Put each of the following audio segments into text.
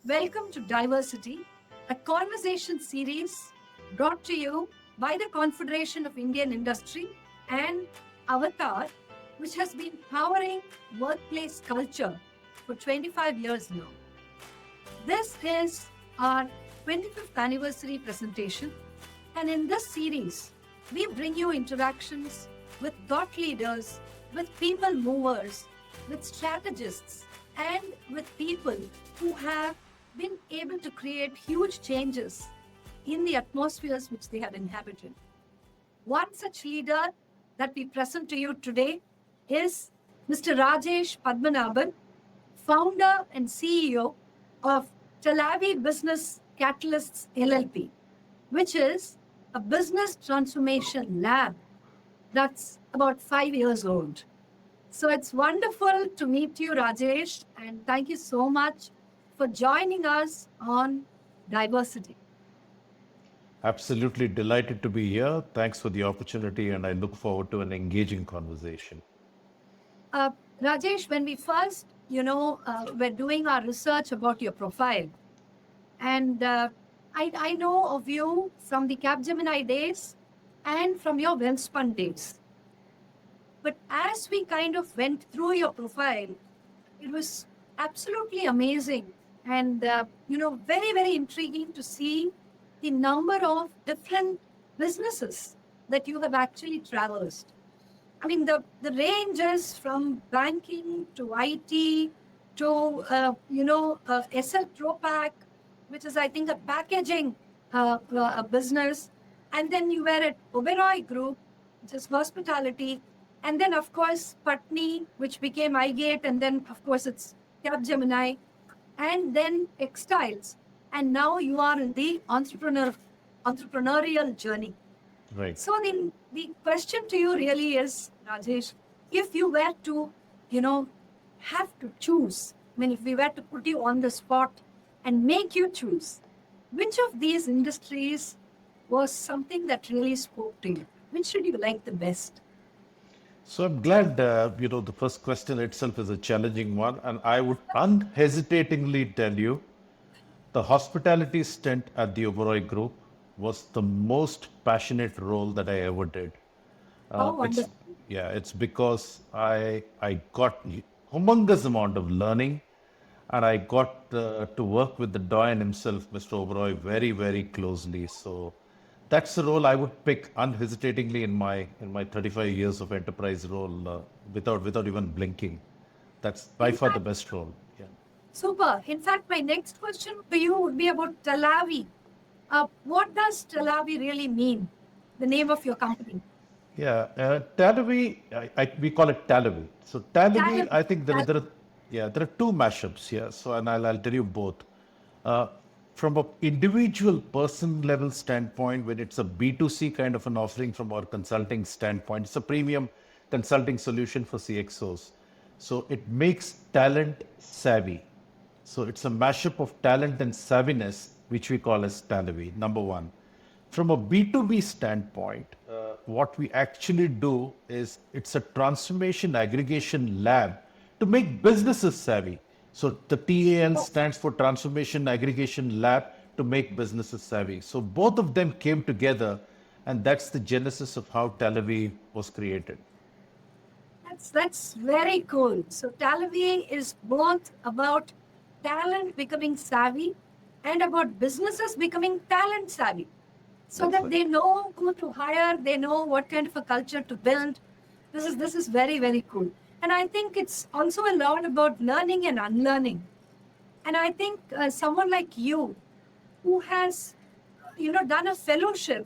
Welcome to Diversity, a conversation series brought to you by the Confederation of Indian Industry and Avtar, which has been powering workplace culture for 25 years now. This is our 25th anniversary presentation, and in this series, we bring you interactions with thought leaders, with people movers, with strategists, and with people who have been able to create huge changes in the atmospheres which they have inhabited. One such leader that we present to you today is Mr. Rajesh Padmanabhan, founder and CEO of Talavvy Business Catalysts LLP, which is a business transformation lab that's about 5 years old. So it's wonderful to meet you, Rajesh, and thank you so much for joining us on diversity. Absolutely delighted to be here. Thanks for the opportunity, and I look forward to an engaging conversation. Uh, Rajesh, when we first, were doing our research about your profile, and I know of you from the Capgemini days and from your Wellspun days. But as we kind of went through your profile, it was absolutely amazing and, very, very intriguing to see the number of different businesses that you have actually traversed. I mean, the range is from banking to IT to, SL Propack, which is, I think, a packaging a business. And then you were at Oberoi Group, which is hospitality. And then, of course, Patni, which became iGate. And then, of course, it's Capgemini. And then textiles. And now you are in the entrepreneurial journey. Right. So the question to you really is, Rajesh, if you were to, have to choose, I mean, if we were to put you on the spot and make you choose, which of these industries was something that really spoke to you? Which should you like the best? So I'm glad, the first question itself is a challenging one, and I would unhesitatingly tell you the hospitality stint at the Oberoi Group was the most passionate role that I ever did. Oh, It's wonderful. yeah, it's because I got humongous amount of learning, and I got to work with the Doyen himself, Mr. Oberoi, very very closely. So that's the role I would pick unhesitatingly in my 35 years of enterprise role, without even blinking. That's by In far the fact, best role. Yeah. super. In fact, my next question to you would be about Talavi. What does Talavi really mean? The name of your company? Yeah, Talavvy, we call it Talavvy. So Talavvy, Talavi. I think there are two mashups here. So and I'll tell you both. Uh, from an individual person level standpoint, when it's a B2C kind of an offering from our consulting standpoint, it's a premium consulting solution for CXOs. So it makes talent savvy. So it's a mashup of talent and savviness, which we call as Talavvy, number one. From a B2B standpoint, what we actually do is it's a transformation aggregation lab to make businesses savvy. So the TAL stands for Transformation Aggregation Lab to make businesses savvy. So both of them came together, and that's the genesis of how Talavvy was created. That's very cool. So Talavvy is both about talent becoming savvy and about businesses becoming talent savvy, so That's that right. they know who to hire, they know what kind of a culture to build. This is very, very cool. And I think it's also a lot about learning and unlearning. And I think someone like you, who has done a fellowship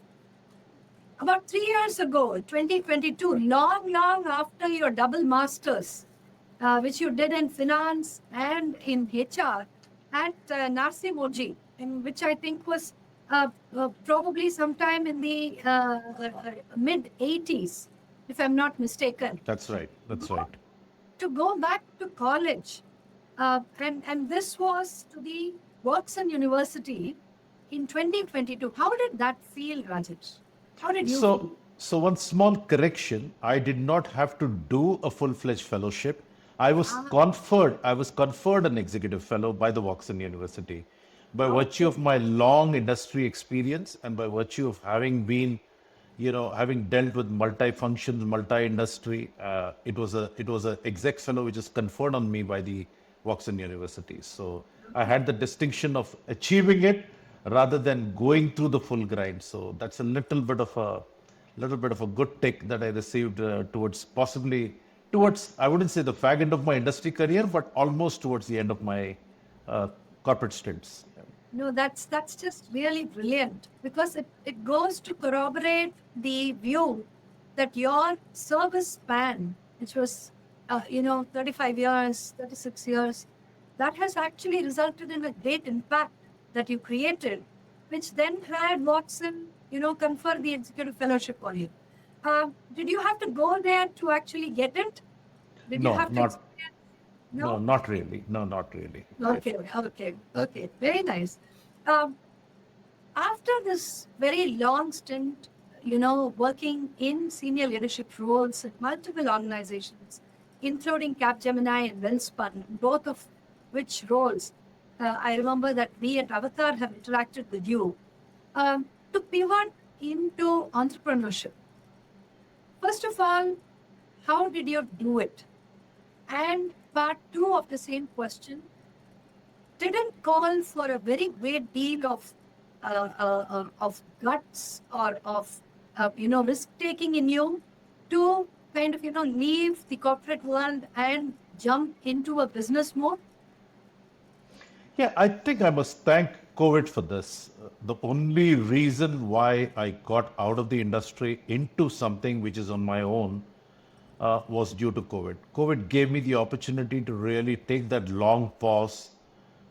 about 3 years ago, 2022, long, long after your double masters, which you did in finance and in HR at Narsimoji, in which I think was probably sometime in the mid 80s, if I'm not mistaken. That's right. That's right. To go back to college, and this was to the Watson University in 2022. How did that feel, Rajesh? How did you feel? So one small correction. I did not have to do a full-fledged fellowship. Ah, I was conferred an executive fellow by the Watson University by virtue of okay. my long industry experience and by virtue of having been, having dealt with multi-functions, multi-industry. It was a exec fellow which is conferred on me by the Watson University. So I Okay. had the distinction of achieving it rather than going through the full grind. So that's a little bit of a good take that I received towards possibly towards, I wouldn't say the fag end of my industry career, but almost towards the end of my uh, corporate stints. No, that's just really brilliant because it goes to corroborate the view that your service span, which was 35 years, 36 years, that has actually resulted in a great impact that you created, which then had Watson, confer the executive fellowship on you. Did you have to go there to actually get it? Did you No, have to not experience? no, No? not really. No, not really. Okay, okay, okay. Very nice. Um, After this very long stint, working in senior leadership roles at multiple organizations, including Capgemini and Wellspun, both of which roles I remember that we at Avtar have interacted with you, to pivot into entrepreneurship. First of all, how did you do it? And part two of the same question, didn't call for a very great deal of guts or of risk taking in you to kind of leave the corporate world and jump into a business mode. Yeah, I think I must thank COVID for this. The only reason why I got out of the industry into something which is on my own was due to COVID. COVID gave me the opportunity to really take that long pause,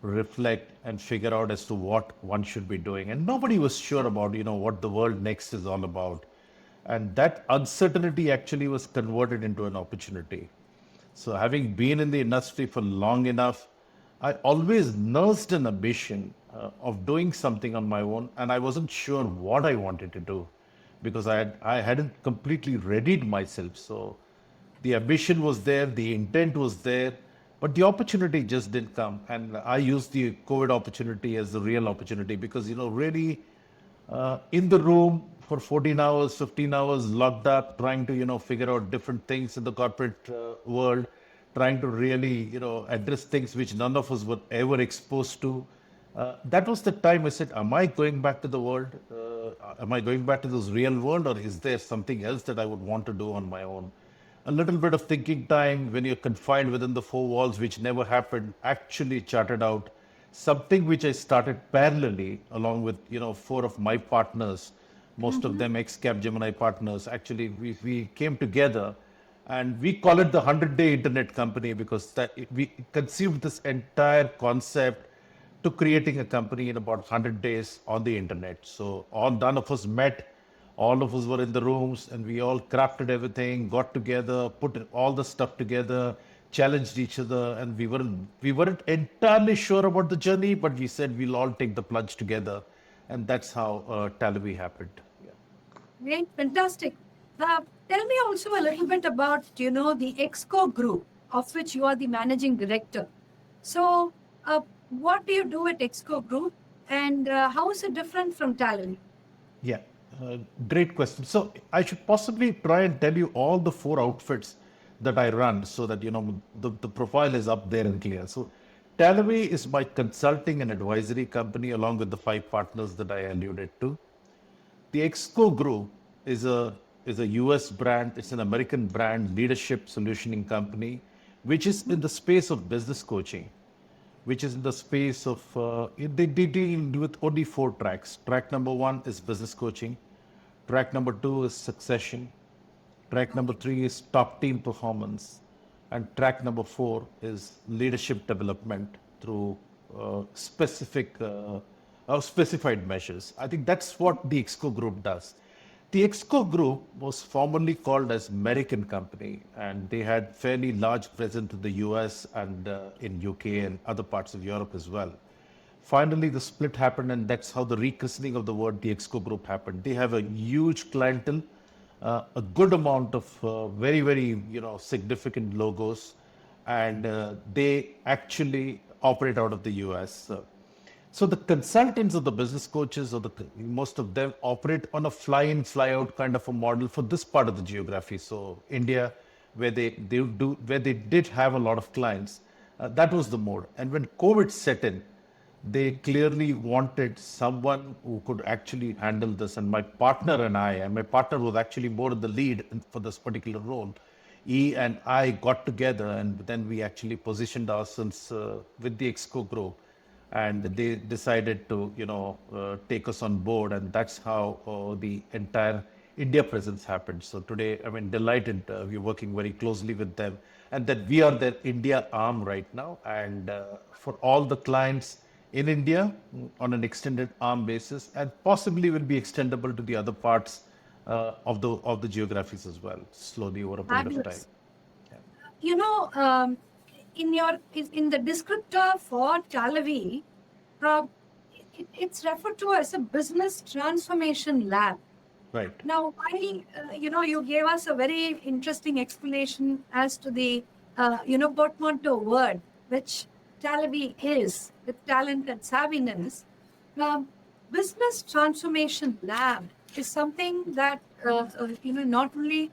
reflect, and figure out as to what one should be doing. And nobody was sure about, what the world next is all about. And that uncertainty actually was converted into an opportunity. So, having been in the industry for long enough, I always nursed an ambition of doing something on my own, and I wasn't sure what I wanted to do because I hadn't completely readied myself. So, the ambition was there, the intent was there, but the opportunity just didn't come. And I used the COVID opportunity as the real opportunity because, really in the room for 14 hours, 15 hours, locked up, trying to, figure out different things in the corporate world, trying to really, address things which none of us were ever exposed to. That was the time I said, am I going back to the world? Am I going back to this real world, or is there something else that I would want to do on my own? A little bit of thinking time when you're confined within the four walls, which never happened, actually charted out something which I started parallelly along with four of my partners, most of Mhm. them ex-Capgemini partners. Actually, we came together and we call it the 100-day internet company because we conceived this entire concept to creating a company in about 100 days on the internet. So all none of us met, all of us were in the rooms, and we all crafted everything, got together, put all the stuff together, challenged each other, and we weren't entirely sure about the journey, but we said we'll all take the plunge together, and that's how Talavvy happened. Yeah. Great, fantastic. Tell me also a little bit about the Exco group, of which you are the managing director. So, what do you do at Exco Group, and how is it different from Talent? Yeah, great question. So I should possibly try and tell you all the four outfits that I run so that the profile is up there and clear. So Talavvy is my consulting and advisory company along with the five partners that I alluded to. The Exco Group is a US brand, it's an American brand leadership solutioning company, which is in the space of business coaching, which is in the space of, they deal with only four tracks. Track number one is business coaching. Track number two is succession. Track number Okay. three is top team performance. And track number four is leadership development through specified measures. I think that's what the Exco Group does. The Exco Group was formerly called as American Company, and they had fairly large presence in the US and in UK and other parts of Europe as well. Finally, the split happened, and that's how the rechristening of the word the Exco Group happened. They have a huge clientele, a good amount of very, very significant logos, and they actually operate out of the US. So the consultants or the business coaches or most of them operate on a fly-in, fly-out kind of a model for this part of the geography. So India, where they did have a lot of clients, that was the mode. And when COVID set in, they clearly wanted someone who could actually handle this. And my partner and my partner was actually more in the lead for this particular role. He and I got together, and then we actually positioned ourselves with the Exco Group, and they decided to, take us on board, and that's how the entire India presence happened. So today, I mean, delighted we're working very closely with them, and that we are their India arm right now, and for all the clients in India on an extended arm basis, and possibly will be extendable to the other parts of the geographies as well, slowly over a period of time. Fabulous. You know, in the descriptor for Talavvy, it's referred to as a business transformation lab. Right. Now, you gave us a very interesting explanation as to the, portmanteau word, which Talavvy is, with talent and savviness. Now, business transformation lab is something that, not only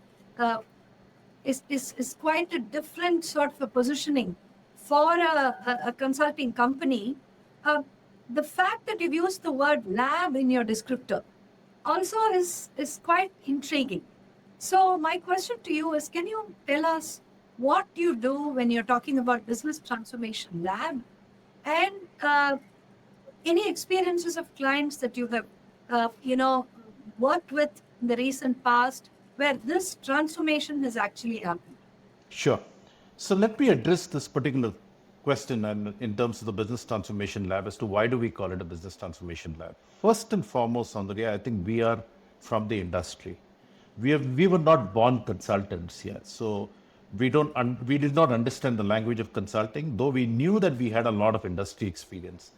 is quite a different sort of a positioning for a consulting company. The fact that you've used the word lab in your descriptor also is quite intriguing. So my question to you is, can you tell us what you do when you're talking about business transformation lab, and any experiences of clients that you have, worked with in the recent past where this transformation has actually happened? Sure. So let me address this particular question and in terms of the business transformation lab as to why do we call it a business transformation lab. First and foremost, Sandhya, I think we are from the industry. We were not born consultants here, so we did not understand the language of consulting, though we knew that we had a lot of industry experience.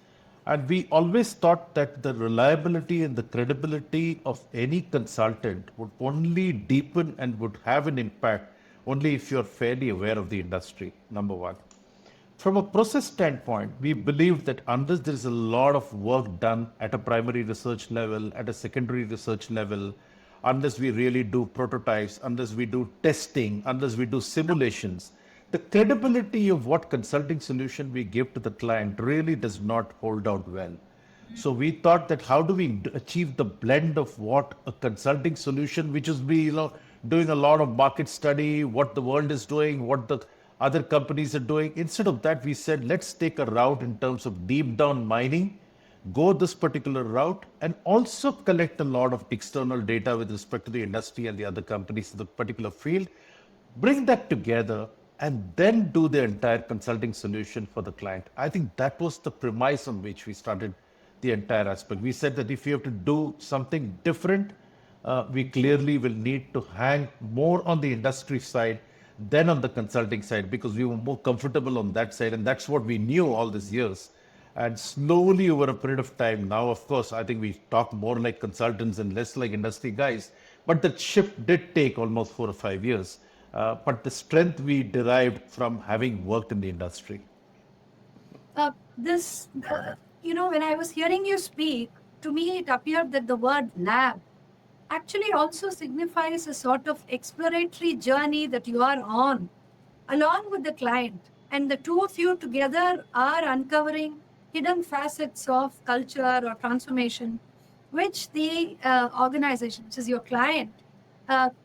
And we always thought that the reliability and the credibility of any consultant would only deepen and would have an impact only if you're fairly aware of the industry, number one. From a process standpoint, we believe that unless there is a lot of work done at a primary research level, at a secondary research level, unless we really do prototypes, unless we do testing, unless we do simulations, the credibility of what consulting solution we give to the client really does not hold out well. So we thought that how do we achieve the blend of what a consulting solution, which is doing a lot of market study, what the world is doing, what the other companies are doing. Instead of that, we said, let's take a route in terms of deep down mining, go this particular route, and also collect a lot of external data with respect to the industry and the other companies in the particular field, bring that together, and then do the entire consulting solution for the client. I think that was the premise on which we started the entire aspect. We said that if you have to do something different, we clearly will need to hang more on the industry side than on the consulting side, because we were more comfortable on that side, and that's what we knew all these years. And slowly over a period of time, now of course, I think we talk more like consultants and less like industry guys, but that shift did take almost 4 or 5 years. But the strength we derived from having worked in the industry. When I was hearing you speak, to me it appeared that the word lab actually also signifies a sort of exploratory journey that you are on along with the client. And the two of you together are uncovering hidden facets of culture or transformation, which the organization, which is your client,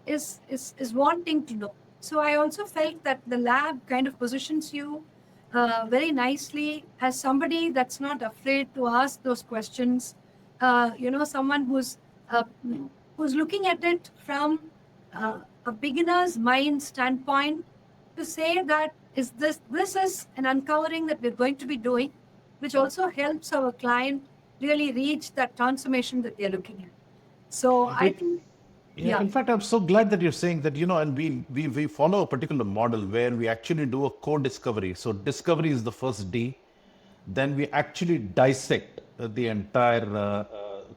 is wanting to know. So I also felt that the lab kind of positions you very nicely as somebody that's not afraid to ask those questions. Someone who's looking at it from a beginner's mind standpoint, to say that this is an uncovering that we're going to be doing, which also helps our client really reach that transformation that they're looking at. So I think, yeah. In fact, I'm so glad that you're saying that, and we follow a particular model where we actually do a core discovery. So discovery is the first D. Then we actually dissect the entire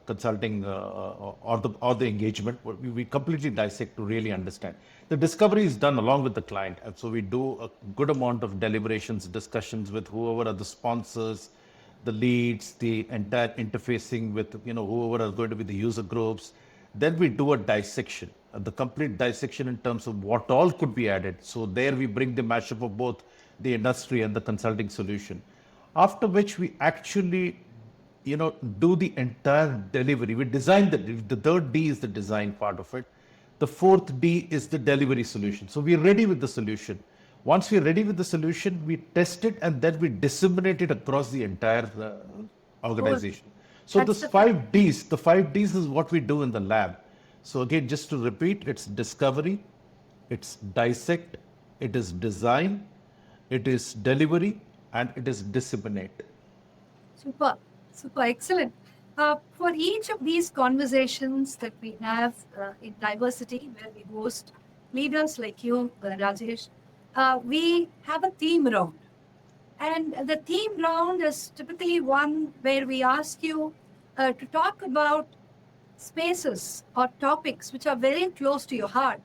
consulting or the engagement. We completely dissect to really understand. The discovery is done along with the client, and so we do a good amount of deliberations, discussions with whoever are the sponsors, the leads, the entire interfacing with whoever are going to be the user groups. Then we do a dissection, the complete dissection in terms of what all could be added. So there we bring the mashup of both the industry and the consulting solution. After which we actually do the entire delivery. We design the third D is the design part of it. The fourth D is the delivery solution. So we're ready with the solution. Once we're ready with the solution, we test it and then we disseminate it across the entire organization. So That's this the 5 Ds, the 5 Ds is what we do in the lab. So again, just to repeat, it's discovery, it's dissect, it is design, it is delivery, and it is disseminate. Super, super excellent. For each of these conversations that we have in diversity, where we host leaders like you, Rajesh, we have a theme round. And the theme round is typically one where we ask you to talk about spaces or topics which are very close to your heart.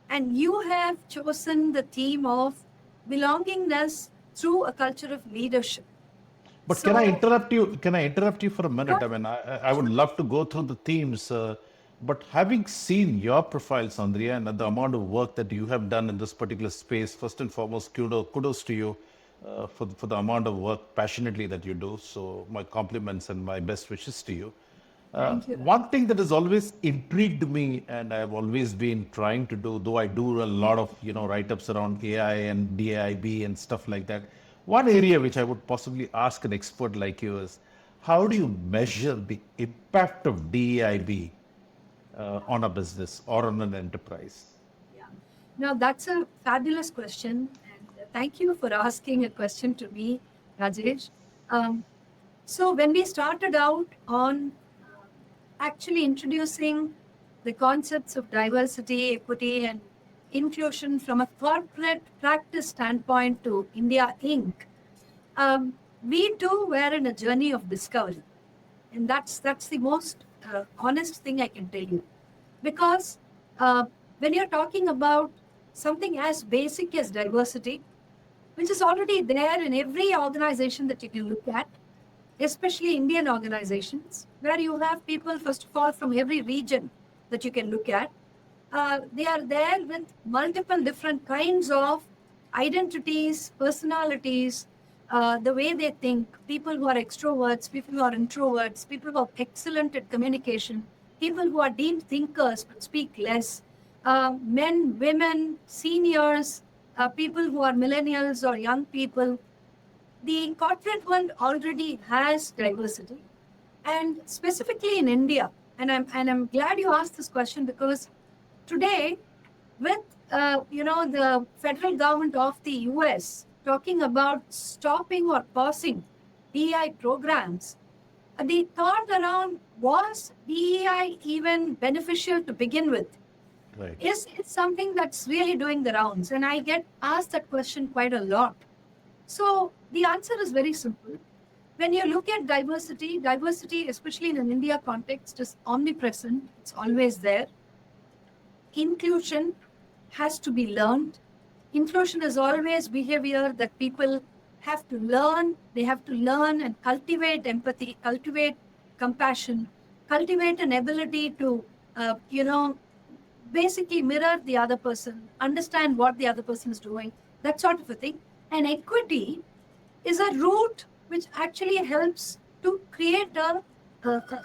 And you have chosen the theme of belongingness through a culture of leadership. But So- can I interrupt you? Can I interrupt you for a minute? Sure. I mean, I would love to go through the themes, but having seen your profile, Sandhya, and the amount of work that you have done in this particular space, first and foremost, kudos to you for the amount of work passionately that you do. So my compliments and my best wishes to you. Thank you. One thing that has always intrigued me, and I've always been trying to do, though I do a lot of write-ups around AI and DIB and stuff like that. One area which I would possibly ask an expert like you is, how do you measure the impact of DIB on a business or on an enterprise? Yeah. Now, that's a fabulous question. And thank you for asking a question to me, Rajesh. So when we started out on actually introducing the concepts of diversity, equity, and inclusion from a corporate practice standpoint to India Inc., we too were in a journey of discovery. And that's the most honest thing I can tell you. Because when you're talking about something as basic as diversity, which is already there in every organization that you can look at, especially Indian organizations, where you have people, first of all, from every region that you can look at. They are there with multiple different kinds of identities, personalities, the way they think, people who are extroverts, people who are introverts, people who are excellent at communication, people who are deep thinkers but speak less, men, women, seniors, people who are millennials or young people. The corporate world already has diversity, and specifically in India. And I'm glad you asked this question, because today, with the federal government of the US talking about stopping or pausing DEI programs, the thought around, was DEI even beneficial to begin with? Right. Is it something that's really doing the rounds? And I get asked that question quite a lot. So the answer is very simple. When you look at diversity, especially in an India context, is omnipresent. It's always there. Inclusion has to be learned. Inclusion is always behavior that people have to learn. They have to learn and cultivate empathy, cultivate compassion, cultivate an ability to, basically mirror the other person, understand what the other person is doing, that sort of a thing. And equity is a route which actually helps to create a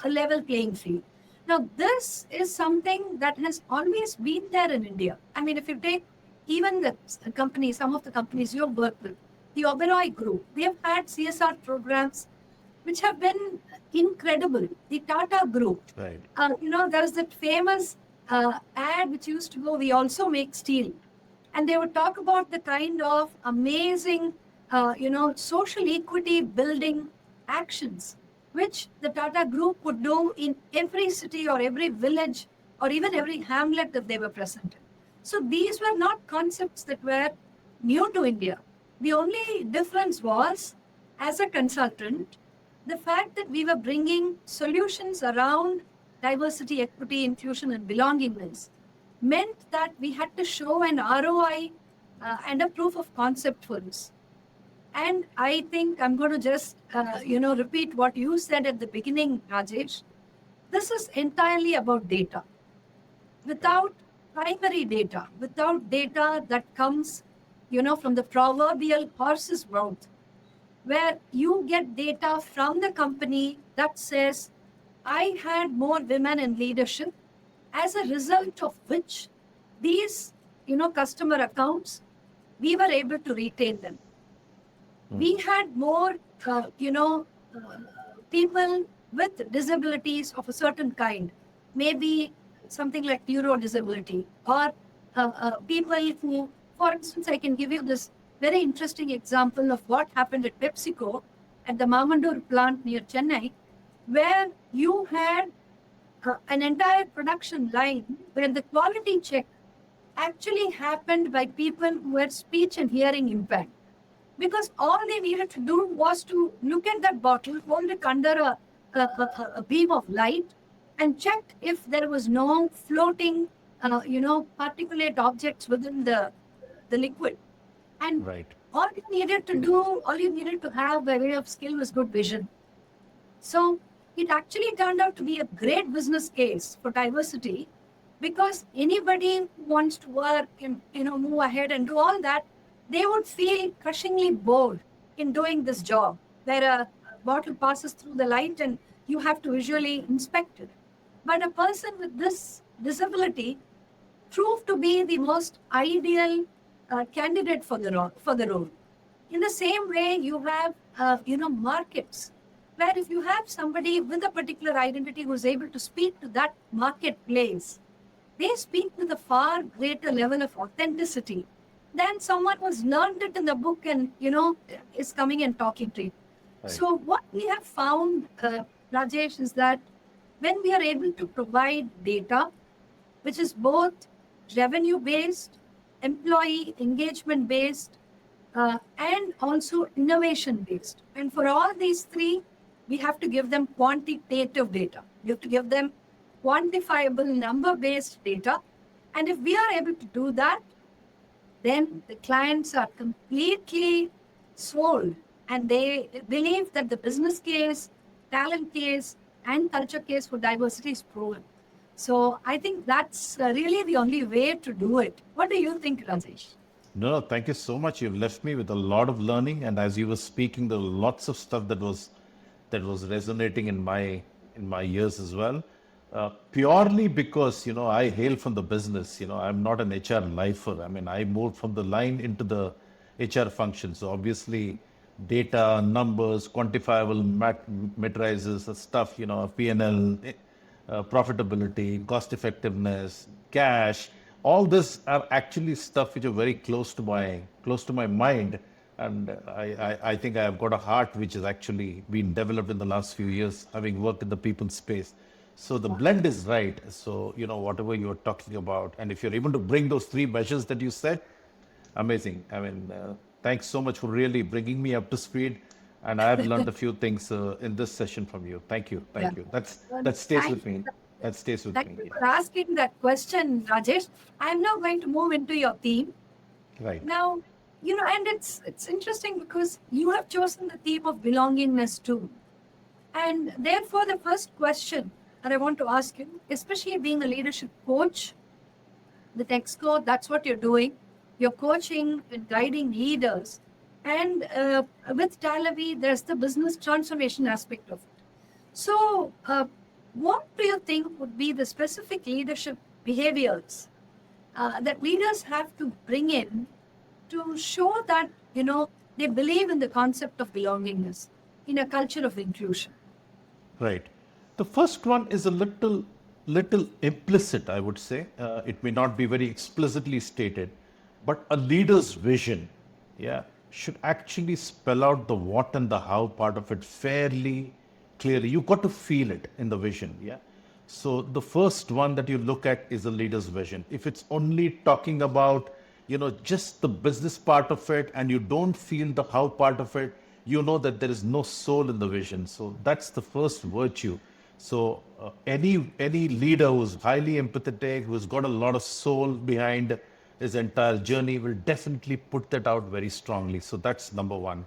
level playing field. Now, this is something that has always been there in India. I mean, if you take even the companies, some of the companies you've worked with, the Oberoi Group, they have had CSR programs which have been incredible. The Tata Group, Right. there's that famous ad which used to go, "We also make steel." And they would talk about the kind of amazing, social equity building actions, which the Tata Group would do in every city or every village or even every hamlet that they were present in. So these were not concepts that were new to India. The only difference was, as a consultant, the fact that we were bringing solutions around diversity, equity, inclusion, and belongingness meant that we had to show an ROI and a proof of concept for this. And I think I'm going to just, repeat what you said at the beginning, Rajesh. This is entirely about data. Without primary data, without data that comes, from the proverbial horse's mouth, where you get data from the company that says, I had more women in leadership, as a result of which these, customer accounts, we were able to retain them. We had more, people with disabilities of a certain kind, maybe something like neuro disability, or people who, for instance, I can give you this very interesting example of what happened at PepsiCo at the Mamandur plant near Chennai, where you had an entire production line where the quality check actually happened by people who had speech and hearing impact. Because all they needed to do was to look at that bottle, hold it under a beam of light, and check if there was no floating, particulate objects within the liquid. And Right. all you needed to do, all you needed to have by way of skill was good vision. So it actually turned out to be a great business case for diversity, because anybody who wants to work and move ahead and do all that, they would feel crushingly bored in doing this job, where a bottle passes through the light and you have to visually inspect it. But a person with this disability proved to be the most ideal candidate for the role. In the same way, you have markets, where if you have somebody with a particular identity who is able to speak to that marketplace, they speak with a far greater level of authenticity than someone who's learned it in the book and is coming and talking to you. Right. So what we have found, Rajesh, is that when we are able to provide data, which is both revenue based, employee engagement based, and also innovation based, and for all these three, we have to give them quantitative data. We have to give them quantifiable number based data, and if we are able to do that, then the clients are completely sold, and they believe that the business case, talent case, and culture case for diversity is proven. So I think that's really the only way to do it. What do you think, Rajesh? No, thank you so much. You've left me with a lot of learning, and as you were speaking, there were lots of stuff that was resonating in my ears as well. Purely because I hail from the business. I'm not an HR lifer. I mean, I moved from the line into the HR function. So obviously, data, numbers, quantifiable metrics, stuff. P&L, profitability, cost effectiveness, cash. All this are actually stuff which are very close to my mind, and I think I have got a heart which has actually been developed in the last few years, having worked in the people space. So the blend is right. So whatever you're talking about, and if you're able to bring those three measures that you said, amazing. I mean, thanks so much for really bringing me up to speed, and I have learned a few things in this session from you. Thank you, Yeah. thank you. That stays Thank with me. That stays with Thank me. you for asking that question, Rajesh. I'm now going to move into your theme. Right. Now, and it's interesting because you have chosen the theme of belongingness too. And therefore, the first question that I want to ask you, especially being a leadership coach, the Texco, that's what you're doing. You're coaching and guiding leaders. And with Talavvy, there's the business transformation aspect of it. So, what do you think would be the specific leadership behaviors that leaders have to bring in to show that, they believe in the concept of belongingness in a culture of inclusion? Right. The first one is a little implicit, I would say. It may not be very explicitly stated, but a leader's vision, yeah, should actually spell out the what and the how part of it fairly clearly. You got to feel it in the vision, yeah. So the first one that you look at is a leader's vision. If it's only talking about, just the business part of it, and you don't feel the how part of it, you know that there is no soul in the vision. So that's the first virtue. So any leader who's highly empathetic, who's got a lot of soul behind his entire journey, will definitely put that out very strongly. So that's number one.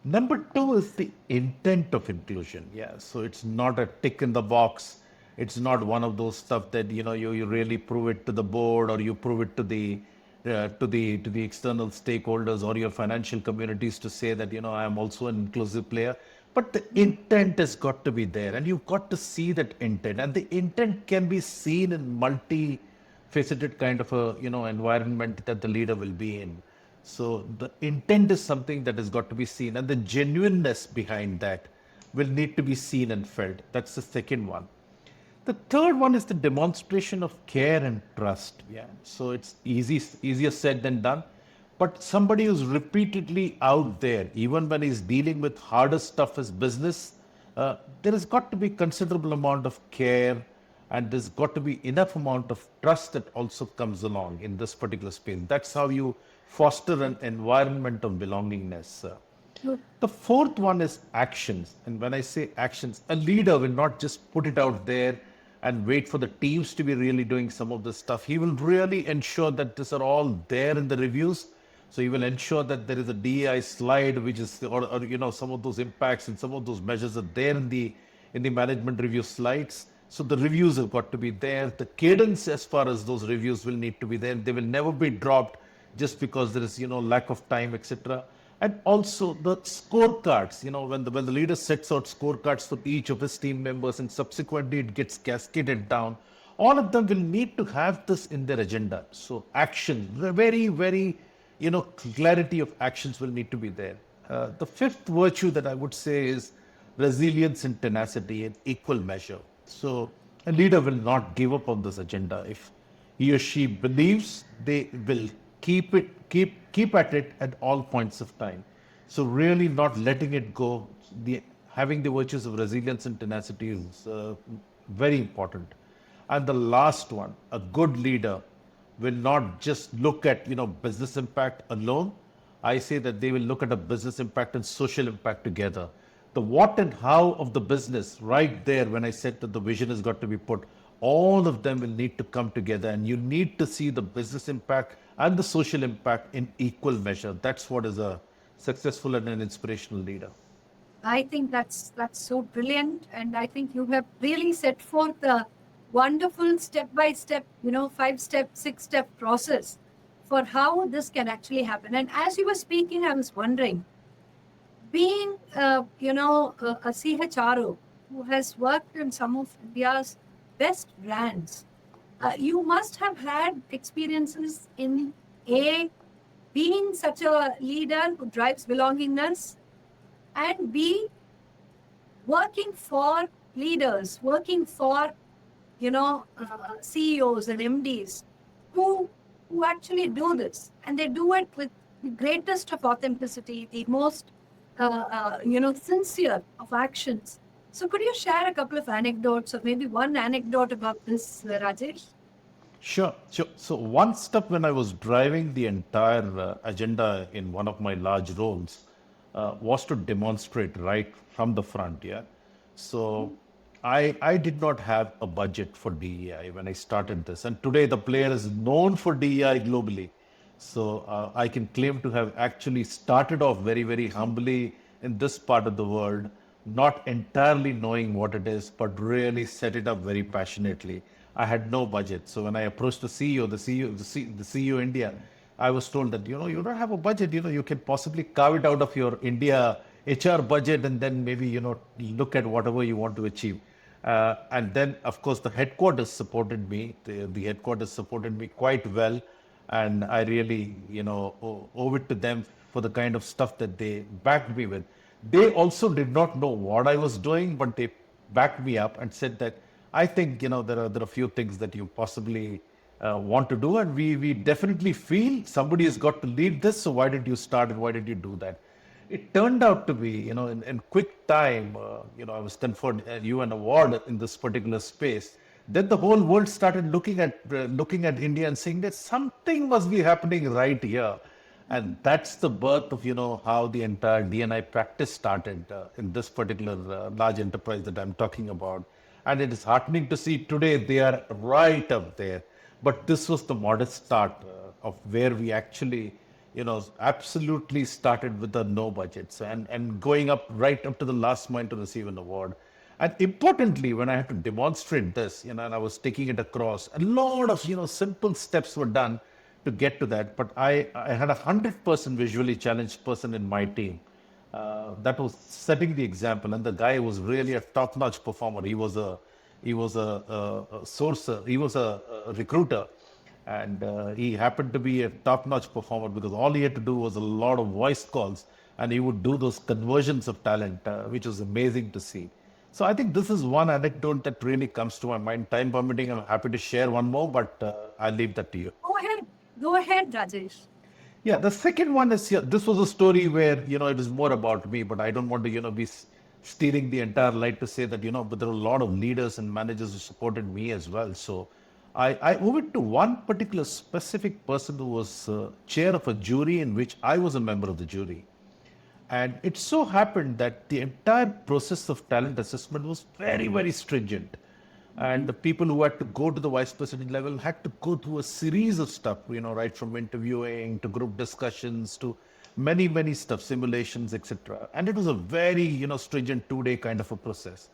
Number two is the intent of inclusion. Yeah, so it's not a tick in the box. It's not one of those stuff that you really prove it to the board, or you prove it to the external stakeholders or your financial communities to say that I am also an inclusive player. But the intent has got to be there, and you've got to see that intent, and the intent can be seen in multi-faceted kind of a environment that the leader will be in. So the intent is something that has got to be seen, and the genuineness behind that will need to be seen and felt. That's the second one. The third one is the demonstration of care and trust. Yeah. So it's easier said than done. But somebody who's repeatedly out there, even when he's dealing with harder stuff as business, there has got to be considerable amount of care, and there's got to be enough amount of trust that also comes along in this particular space. That's how you foster an environment of belongingness. The fourth one is actions. And when I say actions, a leader will not just put it out there and wait for the teams to be really doing some of this stuff. He will really ensure that these are all there in the reviews. So he will ensure that there is a DEI slide, which is, or some of those impacts and some of those measures are there in the management review slides. So the reviews have got to be there. The cadence as far as those reviews will need to be there. They will never be dropped just because there is lack of time, etc. And also the scorecards, when the leader sets out scorecards for each of his team members, and subsequently it gets cascaded down, all of them will need to have this in their agenda. So action, very, very, clarity of actions will need to be there. The fifth virtue that I would say is resilience and tenacity in equal measure. So a leader will not give up on this agenda. If he or she believes, they will keep at it at all points of time. So really not letting it go. Having the virtues of resilience and tenacity is very important. And the last one, a good leader will not just look at business impact alone. I say that they will look at a business impact and social impact together. The what and how of the business right there, when I said that the vision has got to be put, all of them will need to come together, and you need to see the business impact and the social impact in equal measure. That's what is a successful and an inspirational leader. I think that's so brilliant, and I think you have really set forth a wonderful step-by-step, 5-step, 6-step process for how this can actually happen. And as you were speaking, I was wondering, being a CHRO who has worked in some of India's best brands, you must have had experiences in being such a leader who drives belongingness, and B, working for leaders, working for CEOs and MDs who actually do this, and they do it with the greatest of authenticity, the most sincere of actions. So could you share a couple of anecdotes, or maybe one anecdote about this, Rajesh? Sure. So one step when I was driving the entire agenda in one of my large roles was to demonstrate right from the front. Yeah. So I did not have a budget for DEI when I started this. And today the player is known for DEI globally. So I can claim to have actually started off very, very humbly in this part of the world, not entirely knowing what it is, but really set it up very passionately. I had no budget. So when I approached the CEO, the CEO India, I was told that, you don't have a budget, you can possibly carve it out of your India HR budget, and then maybe, look at whatever you want to achieve. And then, of course, the headquarters supported me. The headquarters supported me quite well. And I really, owe it to them for the kind of stuff that they backed me with. They also did not know what I was doing, but they backed me up and said that, I think, there are a few things that you possibly want to do. And we definitely feel somebody has got to lead this. So why did you start and why did you do that? It turned out to be, in quick time, I was conferred an award in this particular space. Then the whole world started looking at India and saying that something must be happening right here. And that's the birth of, how the entire D&I practice started in this particular large enterprise that I'm talking about. And it is heartening to see today they are right up there. But this was the modest start of where we actually, absolutely started with the no budgets and going up right up to the last mile to receive an award. And importantly, when I had to demonstrate this, and I was taking it across, a lot of, simple steps were done to get to that. But I had 100% visually challenged person in my team that was setting the example, and the guy was really a top-notch performer. He was a sourcer. He was a recruiter, and he happened to be a top-notch performer because all he had to do was a lot of voice calls, and he would do those conversions of talent, which was amazing to see. So I think this is one anecdote that really comes to my mind. Time permitting, I'm happy to share one more, but I'll leave that to you. Go ahead, Rajesh. Yeah, the second one is, yeah, this was a story where, it is more about me, but I don't want to, be stealing the entire light to say that, but there are a lot of leaders and managers who supported me as well. So I owe it to one particular specific person who was chair of a jury in which I was a member of the jury. And it so happened that the entire process of talent assessment was very, very stringent. And the people who had to go to the vice president level had to go through a series of stuff, right from interviewing to group discussions to many, many stuff, simulations, etc. And it was a very, stringent 2-day kind of a process.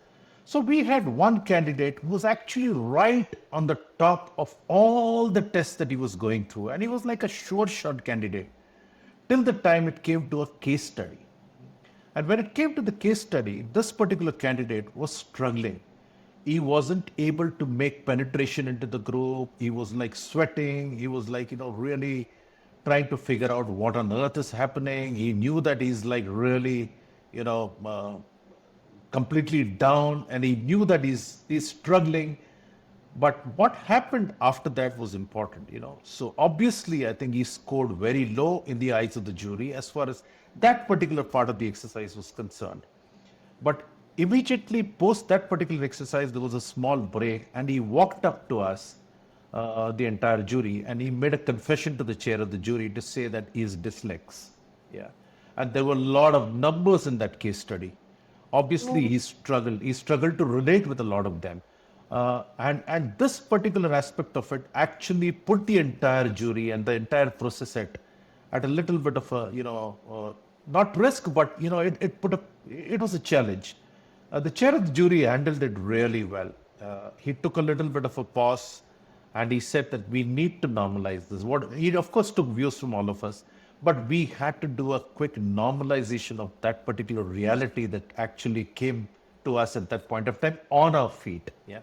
So we had one candidate who was actually right on the top of all the tests that he was going through. And he was like a sure shot candidate till the time it came to a case study. And when it came to the case study, this particular candidate was struggling. He wasn't able to make penetration into the group. He was like sweating. He was like, really trying to figure out what on earth is happening. He knew that he's like really, completely down, and he knew that he's struggling. But what happened after that was important, So obviously, I think he scored very low in the eyes of the jury as far as that particular part of the exercise was concerned. But immediately post that particular exercise, there was a small break, and he walked up to us, the entire jury, and he made a confession to the chair of the jury to say that he is dyslexic. Yeah. And there were a lot of numbers in that case study. Obviously, he struggled. He struggled to relate with a lot of them. And this particular aspect of it actually put the entire jury and the entire process at a little bit of a, not risk, but, it was a challenge. The chair of the jury handled it really well. He took a little bit of a pause and he said that we need to normalize this. He, of course, took views from all of us, but we had to do a quick normalization of that particular reality that actually came to us at that point of time on our feet. Yeah.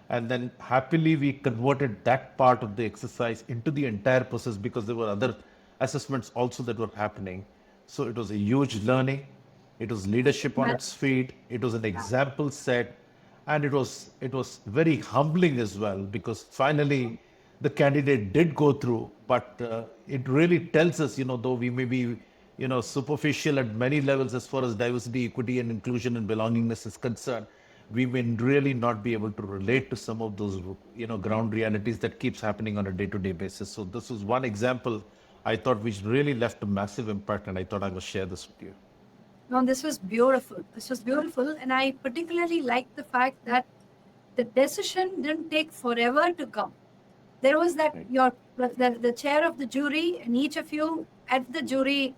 And then happily we converted that part of the exercise into the entire process because there were other assessments also that were happening. So it was a huge learning. It was leadership on its feet. It was an example set. And it was very humbling as well because finally the candidate did go through, but it really tells us, though we may be, superficial at many levels as far as diversity, equity, and inclusion and belongingness is concerned, we may really not be able to relate to some of those, ground realities that keeps happening on a day-to-day basis. So this was one example I thought which really left a massive impact, and I thought I must share this with you. No, this was beautiful. This was beautiful. And I particularly like the fact that the decision didn't take forever to come. There was that the chair of the jury and each of you at the jury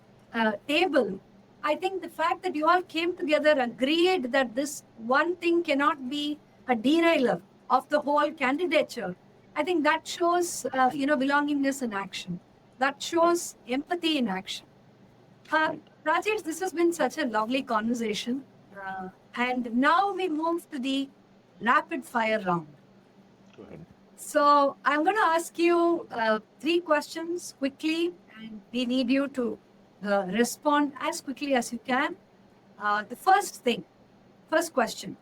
table. I think the fact that you all came together, agreed that this one thing cannot be a derailer of the whole candidature. I think that shows, belongingness in action. That shows empathy in action. Rajesh, this has been such a lovely conversation. And now we move to the rapid fire round. Go ahead. So I'm going to ask you 3 questions quickly, and we need you to respond as quickly as you can. The first question.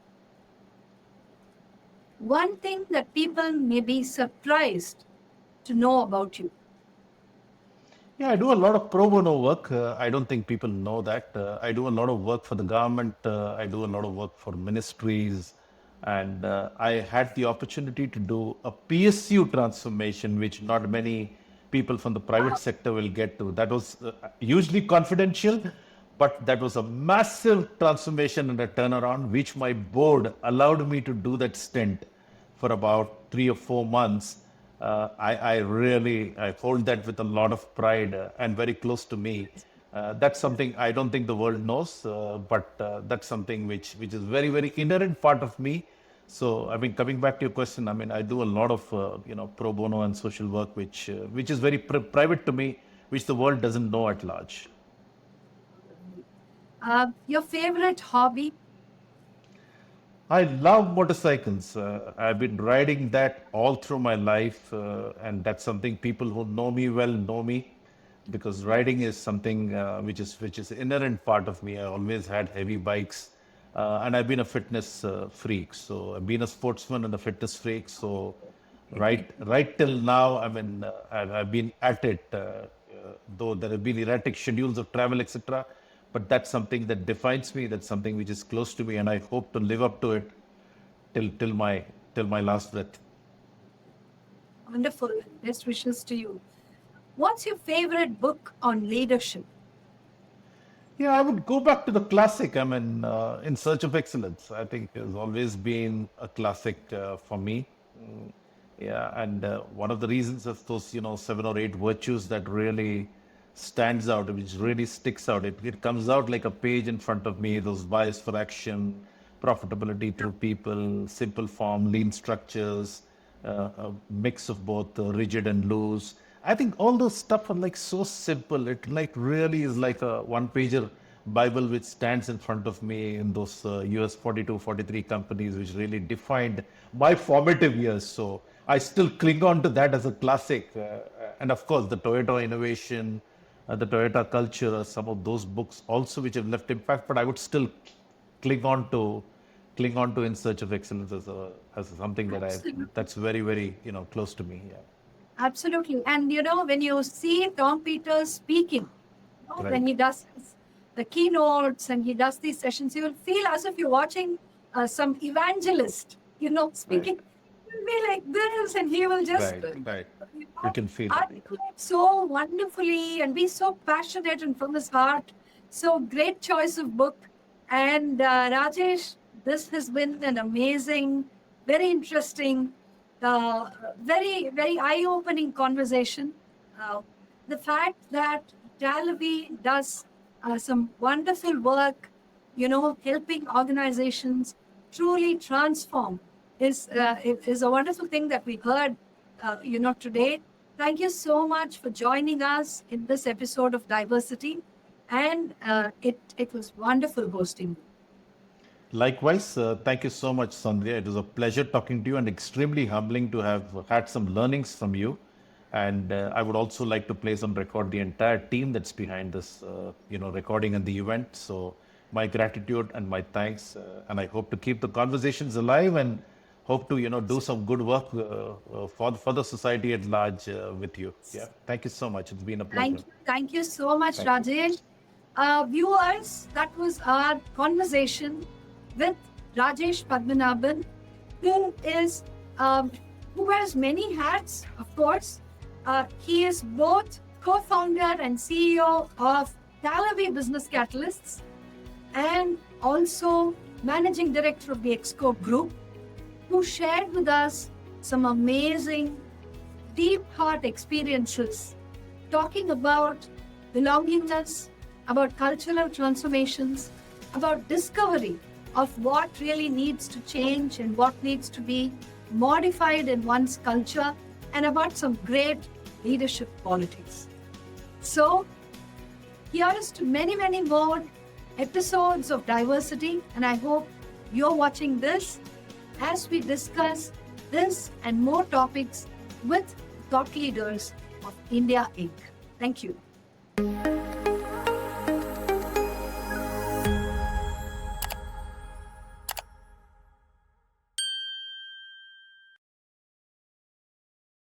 One thing that people may be surprised to know about you. Yeah, I do a lot of pro bono work. I don't think people know that. I do a lot of work for the government. I do a lot of work for ministries. And I had the opportunity to do a PSU transformation, which not many people from the private sector will get to. That was hugely confidential, but that was a massive transformation and a turnaround, which my board allowed me to do that stint for about 3 or 4 months. I hold that with a lot of pride and very close to me. That's something I don't think the world knows, but that's something which is very, very inherent part of me. So, I mean, coming back to your question, I mean, I do a lot of pro bono and social work, which is very private to me, which the world doesn't know at large. Your favorite hobby? I love motorcycles. I've been riding that all through my life, and that's something people who know me well know me, because riding is something which is inherent part of me. I always had heavy bikes, and I've been a fitness freak. So I've been a sportsman and a fitness freak. So right till now, I mean, I've been at it. Though there have been erratic schedules of travel, etc. But that's something that defines me. That's something which is close to me, and I hope to live up to it till my last breath. Wonderful. Best wishes to you. What's your favorite book on leadership? Yeah, I would go back to the classic. I mean, In Search of Excellence, I think has always been a classic for me. Yeah, and one of the reasons is those, 7 or 8 virtues that really stands out, which really sticks out. It comes out like a page in front of me. Those bias for action, profitability through people, simple form, lean structures, a mix of both rigid and loose. I think all those stuff are like so simple. It like really is like a one-pager Bible which stands in front of me in those US 42, 43 companies, which really defined my formative years. So I still cling on to that as a classic. And of course, the Toyota innovation, the Toyota culture, some of those books also which have left impact, but I would still cling on to In Search of Excellence as something that's very, very, close to me. Yeah. Absolutely. And when you see Tom Peters speaking, when Right. he does the keynotes and he does these sessions, you will feel as if you're watching some evangelist, speaking. You'll be like this, and he will just Right. You can feel it. articulate so wonderfully and be so passionate and from his heart. So great choice of book. And Rajesh, this has been an amazing, very interesting, very, very eye-opening conversation. The fact that Talavvy does some wonderful work, helping organizations truly transform is a wonderful thing that we heard, today. Thank you so much for joining us in this episode of Diversity, and it was wonderful hosting you. Likewise, thank you so much, Sandhya. It was a pleasure talking to you and extremely humbling to have had some learnings from you. And I would also like to place on record the entire team that's behind this, recording and the event. So my gratitude and my thanks. And I hope to keep the conversations alive and hope to, do some good work for the society at large with you. Yeah. Thank you so much. It's been a pleasure. Thank you so much, Thank you. Rajesh. Viewers, that was our conversation with Rajesh Padmanabhan, who is who wears many hats, of course. He is both co-founder and CEO of Talavvy Business Catalysts and also managing director of the Exco Group, who shared with us some amazing, deep heart experiences talking about belongingness, about cultural transformations, about discovery of what really needs to change and what needs to be modified in one's culture, and about some great leadership qualities. So, here's to many, many more episodes of Diversity, and I hope you're watching this as we discuss this and more topics with thought leaders of India Inc. Thank you.